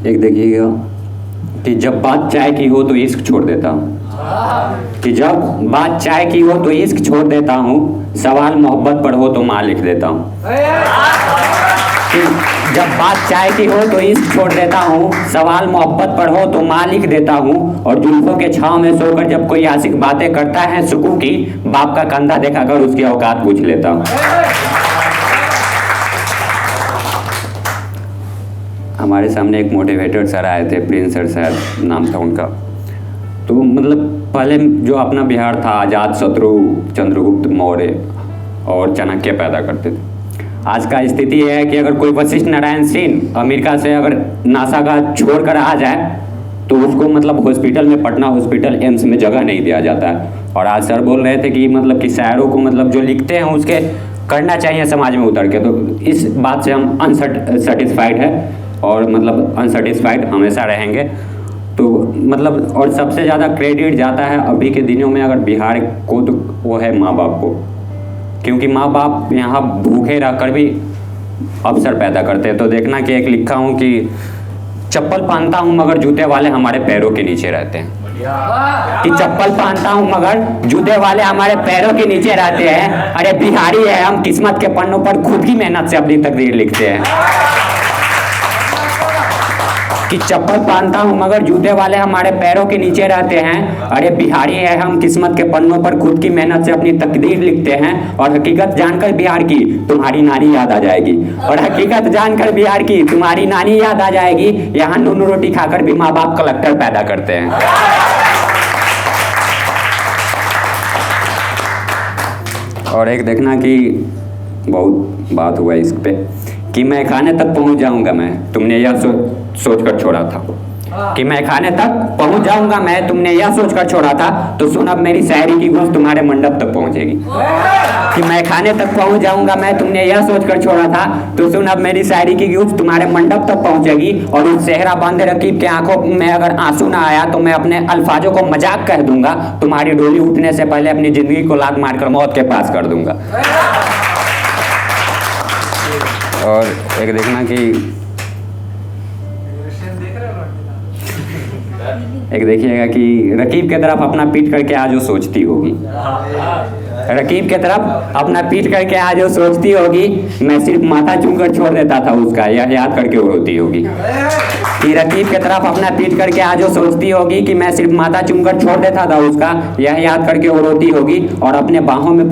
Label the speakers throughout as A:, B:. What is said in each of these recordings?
A: एक देखिएगा कि जब बात चाय की हो तो इश्क छोड़ देता हूँ, कि जब बात चाय की हो तो इश्क छोड़ देता हूँ, सवाल मोहब्बत पर हो तो माँ लिख देता हूँ। कि जब बात चाय की हो तो इश्क छोड़ देता हूँ, सवाल मोहब्बत पर हो तो माँ लिख देता हूँ। और जुल्फों के छाँव में सोकर जब कोई आशिक बातें करता है सुकून की, बाप का कंधा दिखाकर उसकी औकात पूछ लेता हूँ। हमारे सामने एक मोटिवेटर सर आए थे, प्रिंस सर नाम था उनका। तो मतलब पहले जो अपना बिहार था, आज़ाद शत्रु चंद्रगुप्त मौर्य और चाणक्य पैदा करते थे। आज का स्थिति है कि अगर कोई वशिष्ठ नारायण सिंह अमेरिका से अगर नासा का छोड़ कर आ जाए तो उसको मतलब हॉस्पिटल में, पटना हॉस्पिटल एम्स में जगह नहीं दिया जाता है। और आज सर बोल रहे थे कि मतलब कि शायरों को मतलब जो लिखते हैं उसके करना चाहिए समाज में उतर के। तो इस बात से हम अनसेटिस्फाइड है और मतलब अनसेटिस्फाइड हमेशा रहेंगे। तो मतलब और सबसे ज़्यादा क्रेडिट जाता है अभी के दिनों में अगर बिहार को, तो वो है माँ बाप को, क्योंकि माँ बाप यहाँ भूखे रहकर भी अवसर पैदा करते हैं। तो देखना कि एक लिखा हूँ कि चप्पल पहनता हूँ मगर जूते वाले हमारे पैरों के नीचे रहते हैं, कि चप्पल पहनता हूँ मगर जूते वाले हमारे पैरों के नीचे रहते हैं। अरे बिहारी है हम, किस्मत के पन्नों पर खुद की मेहनत से अपनी तकदीर लिखते हैं। कि चप्पल पहनता हूँ मगर जूते वाले हमारे पैरों के नीचे रहते हैं। अरे बिहारी है हम, किस्मत के पन्नों पर खुद की मेहनत से अपनी तकदीर लिखते हैं। और हकीकत जानकर बिहार की तुम्हारी नानी याद आ जाएगी, और हकीकत जानकर बिहार की तुम्हारी नानी याद आ जाएगी। यहाँ नून रोटी खाकर भी माँ बाप कलेक्टर पैदा करते हैं। और एक देखना कि बहुत बात हुआ इस पे कि मैं खाने तक पहुंच जाऊंगा मैं, तुमने यह सोचकर छोड़ा था। कि मैं खाने तक पहुंच जाऊंगा मैं, तुमने यह सोचकर छोड़ा था। तो सुन अब मेरी शायरी की गूंज तुम्हारे मंडप तक पहुंचेगी। कि मैं खाने तक पहुंच जाऊंगा मैं, तुमने यह सोचकर छोड़ा था। तो सुन अब मेरी शायरी की गूंज तुम्हारे मंडप तक पहुंचेगी। और उस सेहरा बांधे रकीब के आंखों में अगर आंसू ना आया तो मैं अपने अल्फाजों को मजाक कह दूंगा। तुम्हारी डोली उठने से पहले अपनी जिंदगी को लात मारकर मौत के पास कर दूंगा। और एक देखना कि एक देखिएगा कि रकीब के तरफ अपना पीठ करके आज वो सोचती होगी, रकीब के तरफ अपना पीठ करके आज वो सोचती होगी। मैं सिर्फ माथा चूमकर छोड़ देता था उसका, यह याद करके वो रोती होगी। कि रकीब के तरफ अपना पीठ करके आज वो सोचती होगी कि मैं सिर्फ माथा चूमकर छोड़ देता था उसका, यह याद करके वो रोती होगी। और अपने बाहों में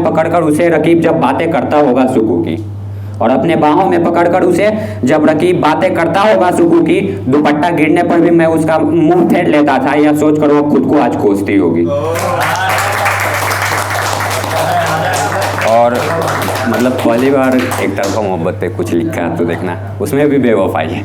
A: पकड़कर उसे रकीब जब बातें करता होगा सुकू की, और अपने बाहों में पकड़कर उसे जब रकीब बातें करता होगा सुकू की, दुपट्टा गिरने पर भी मैं उसका मुंह फेर लेता था, यह सोचकर वो खुद को आज कोसती होगी। और मतलब पहली बार एक तरफा मोहब्बत पे कुछ लिखा है तो देखना उसमें भी बेवफाई है।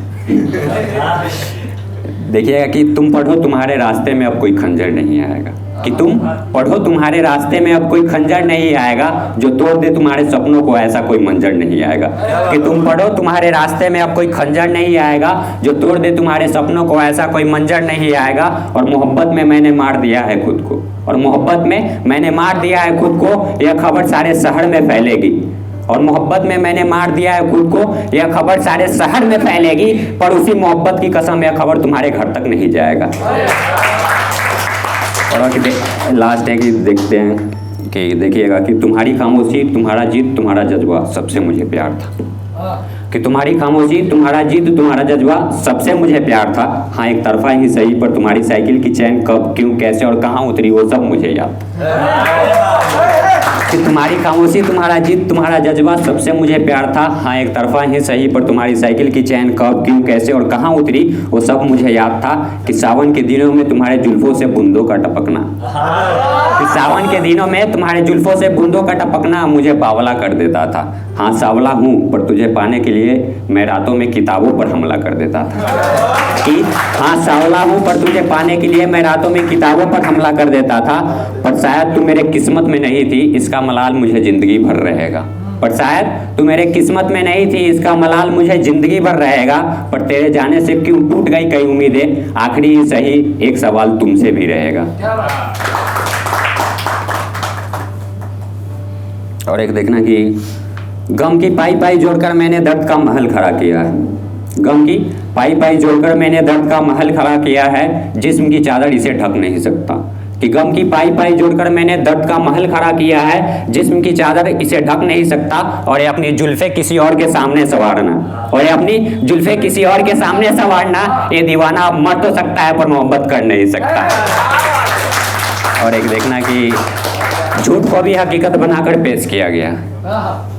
A: देखिएगा कि तुम पढ़ो तुम्हारे रास्ते में अब कोई खंजर नहीं आएगा, कि तुम पढ़ो तुम्हारे रास्ते में अब कोई खंजर नहीं आएगा, जो तोड़ दे तुम्हारे सपनों को ऐसा कोई मंजर नहीं आएगा। कि तुम पढ़ो तुम्हारे रास्ते में अब कोई खंजर नहीं आएगा, जो तोड़ दे तुम्हारे सपनों को ऐसा कोई मंजर नहीं आएगा। और मोहब्बत में मैंने मार दिया है खुद को, और मोहब्बत में मैंने मार दिया है खुद को, यह खबर सारे शहर में फैलेगी। और मोहब्बत में मैंने मार दिया है खुद को, यह खबर सारे शहर में फैलेगी। पर उसी मोहब्बत की कसम यह खबर तुम्हारे घर तक नहीं जाएगा। और लास्ट है कि देखते हैं कि देखिएगा कि तुम्हारी खामोशी तुम्हारा जिद तुम्हारा जज्बा सबसे मुझे प्यार था। कि तुम्हारी खामोशी तुम्हारा जिद तुम्हारा जज्बा सबसे मुझे प्यार था। हाँ एक तरफा ही सही, पर तुम्हारी साइकिल की चैन कब क्यों कैसे और कहाँ उतरी वो सब मुझे याद था। कि तुम्हारी खामोशी तुम्हारा जिद तुम्हारा जज्बा सबसे मुझे प्यार था। हाँ एक तरफा ही सही, पर तुम्हारी साइकिल की चैन कब क्यों कैसे और कहाँ उतरी वो सब मुझे याद था। कि सावन के दिनों में तुम्हारे जुल्फों से बूंदों का टपकना, कि सावन के दिनों में तुम्हारे जुल्फों से बूंदों का टपकना मुझे बावला कर देता था। हाँ सांवला हूँ पर तुझे पाने के लिए मैं रातों में किताबों पर हमला कर देता था। कि हाँ सांवला हूँ पर तुझे पाने के लिए मैं रातों में किताबों पर हमला कर देता था। पर शायद तू मेरे किस्मत में नहीं थी, इसका मलाल मुझे जिंदगी भर रहेगा। पर शायद तू मेरे किस्मत में नहीं थी, इसका मलाल मुझे जिंदगी भर रहेगा। पर तेरे जाने से क्यों टूट गई कई उम्मीदें, आखिरी ही सही एक सवाल तुमसे भी रहेगा। और एक देखना कि गम की पाई पाई जोड़कर मैंने दर्द का महल खड़ा किया है। गम की पाई पाई जोड़कर मैंने दर्द का महल खड़ा किया है, जिस्म की चादर इसे ढक नहीं सकता। कि गम की पाई पाई जोड़कर मैंने दर्द का महल खड़ा किया है, जिस्म की चादर इसे ढक नहीं सकता। और ये अपनी जुल्फे किसी और के सामने संवारना, और ये अपनी जुल्फे किसी और के सामने संवारना, ये दीवाना मर तो सकता है पर मोहब्बत कर नहीं सकता। और एक देखना कि झूठ को भी हकीकत बनाकर पेश किया गया,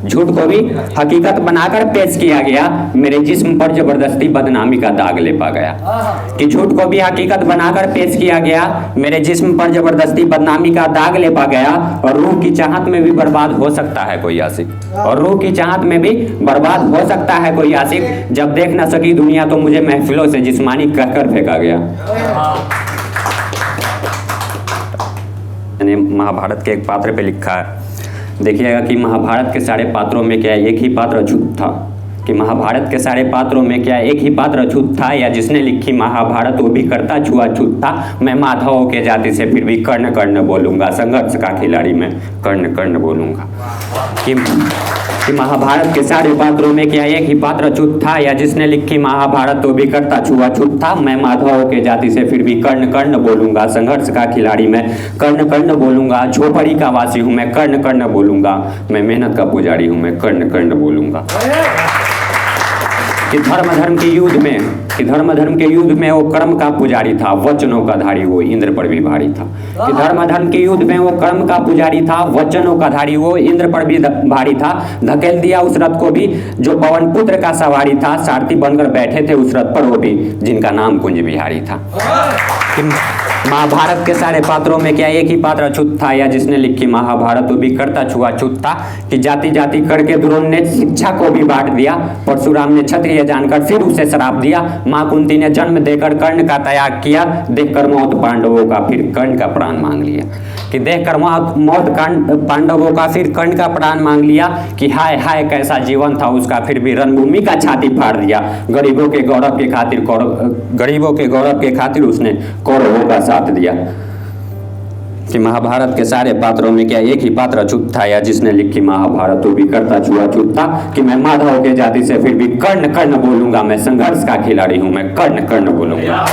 A: झूठ को भी हकीकत बनाकर पेश किया गया, मेरे जिस्म पर जबरदस्ती बदनामी का दाग लेपा गया। कि झूठ को भी हकीकत बनाकर पेश किया गया, मेरे जिस्म पर जबरदस्ती बदनामी का दाग लेपा गया। और रूह की चाहत में भी बर्बाद हो सकता है कोई आशिक, और रूह की चाहत में भी बर्बाद हो सकता है कोई आशिक। जब देख न सकी दुनिया तो मुझे महफिलों से जिस्मानी कहकर फेंका गया। महाभारत के एक पात्र पे लिखा है, देखिएगा कि महाभारत के सारे पात्रों में क्या एक ही पात्र झूठ था। कि महाभारत के सारे पात्रों में क्या एक ही पात्र झूठ था, या जिसने लिखी महाभारत वो भी करता छुआछूत था। मैं माधव के जाति से फिर भी कर्ण कर्ण बोलूँगा, संघर्ष का खिलाड़ी मैं कर्ण कर्ण बोलूँगा। कि महाभारत के सारे पात्रों में क्या एक ही पात्र झूठ था, या जिसने लिखी महाभारत वो भी करता छुआछूत था। मैं माधव के जाति से फिर भी कर्ण कर्ण बोलूँगा, संघर्ष का खिलाड़ी मैं कर्ण कर्ण बोलूँगा। झोपड़ी का वासी हूँ मैं कर्ण कर्ण बोलूँगा, मैं मेहनत का पुजारी हूँ मैं कर्ण कर्ण बोलूँगा। कि धर्म के युद्ध में वो कर्म का पुजारी था, वचनों का धारी वो इंद्र पर भी भारी था। कि धर्म के युद्ध में वो कर्म का पुजारी था, वचनों का धारी वो इंद्र पर भी भारी था। धकेल दिया उस रथ को भी जो पवन पुत्र का सवारी था, सारथी बनकर बैठे थे उस रथ पर वो भी जिनका नाम कुंज बिहारी था। कि महाभारत के सारे पात्रों में क्या एक ही पात्र अछूत था, या जिसने लिखी महाभारत वो भी करता छुआछूत था। कि जाति जाति करके द्रोण ने शिक्षा को भी बांट दिया, परशुराम ने क्षत्रिय जानकर फिर उसे श्राप दिया। माँ कुंती ने जन्म देकर कर्ण का त्याग किया, देखकर मौत पांडवों का फिर कर्ण का प्राण मांग लिया। कि देखकर मौत पांडवों का फिर कर्ण का प्राण मांग लिया। कि हाय हाय कैसा जीवन था उसका, फिर भी रणभूमि का छाती फाड़ दिया। गरीबों के गौरव के खातिर उसने कौरवों का साथ दिया। कि महाभारत के सारे पात्रों में क्या एक ही पात्र अछूत था, या जिसने लिखी महाभारत वो भी करता छुआछूत था। कि मैं माधव के जाति से फिर भी कर्ण कर्ण बोलूंगा, मैं संघर्ष का खिलाड़ी हूं मैं कर्ण कर्ण बोलूंगा।